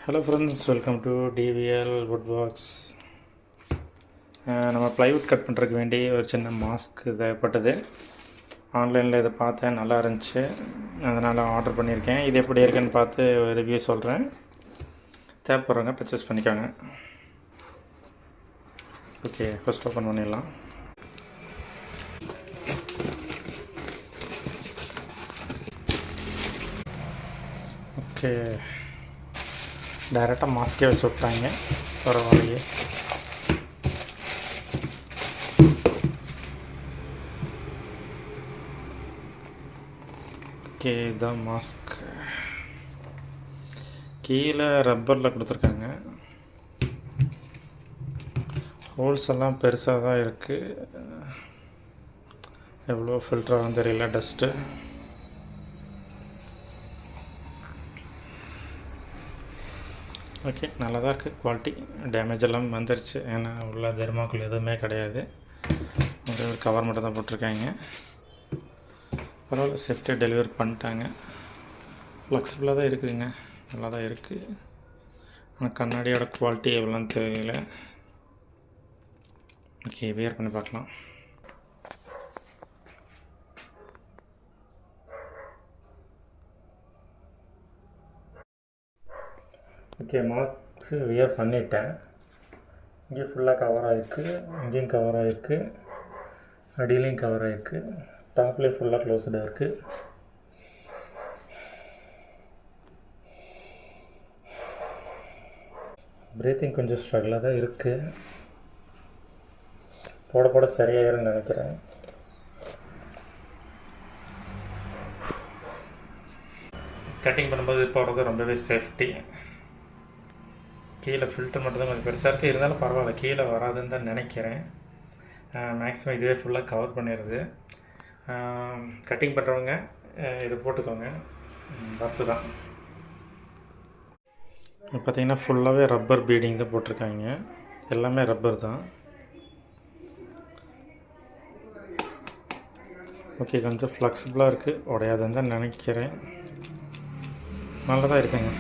Hello friends, welcome to TVL would works. நம்ம plywood cut பண்ணுறதுக்கு வேண்டி ஒரு சின்ன மாஸ்க் தேவைப்பட்டது. ஆன்லைனில் இதை பார்த்தேன், நல்லா இருந்துச்சு, அதனால் ஆர்டர் பண்ணியிருக்கேன். இது எப்படி இருக்குன்னு பார்த்து ரிவ்யூ சொல்கிறேன். தேவைப்படுறவங்க பர்ச்சேஸ் பண்ணிக்கோங்க. ஓகே, ஃபஸ்ட் ஓப்பன் பண்ணிடலாம். ஓகே, டைரெக்டாக மாஸ்கே வச்சு விட்டாங்க. பரவாயில்லையே. ஓகே, இதுதான் மாஸ்க். கீழே ரப்பரில் கொடுத்துருக்காங்க. ஹோல்ஸ் எல்லாம் பெருசாக தான் இருக்குது. எவ்வளோ ஃபில்டராகும் தெரியல, டஸ்ட்டு. ஓகே, நல்லா தான் இருக்குது. குவாலிட்டி டேமேஜ் எல்லாம் வந்துருச்சு. ஏன்னா உள்ள தெர்மாக்குள் எதுவுமே கிடையாது. ஒரே ஒரு கவர் மட்டும் தான் போட்டிருக்காங்க. பரவாயில்ல, சேஃப்டியாக டெலிவரி பண்ணிட்டாங்க. ஃப்ளெக்சிபிளாக தான் இருக்குதுங்க, நல்லா தான் இருக்குது. ஆனால் கண்ணாடியோட குவாலிட்டி எவ்வளோன்னு தெரியல. ஓகே, வியர் பண்ணி பார்க்கலாம். ஓகே, மாஸ்க்கு வியர் பண்ணிட்டேன். இங்கே ஃபுல்லாக கவர் ஆகிருக்கு, இங்கேயும் கவர் ஆகிருக்கு, அடியிலையும் கவர் ஆகிருக்கு, டாப்லேயும் ஃபுல்லாக க்ளோஸ்டாக இருக்குது. ப்ரீத்திங் கொஞ்சம் ஸ்ட்ரகிளாக தான் இருக்குது. போட போட சரியாயிரும்னு நினைக்கிறேன். கட்டிங் பண்ணும்போது போடுறது ரொம்பவே சேஃப்டி. கீழே ஃபில்டர் மட்டும் தான் கொஞ்சம் பெருசாக இருக்குது, இருந்தாலும் பரவாயில்ல, கீழே வராதுன்னு தான் நினைக்கிறேன். மேக்ஸிமம் இதுவே ஃபுல்லாக கவர் பண்ணிடுது. கட்டிங் பண்ணுறவங்க இதை போட்டுக்கோங்க, பர்த்து தான். பார்த்திங்கன்னா ஃபுல்லாகவே ரப்பர் பீடிங் தான் போட்டிருக்காங்க. எல்லாமே ரப்பர் தான். ஓகே, கொஞ்சம் ஃப்ளெக்சிபிளாக இருக்குது, உடையாதுன்னு தான் நினைக்கிறேன். நல்லா தான் இருக்குங்க.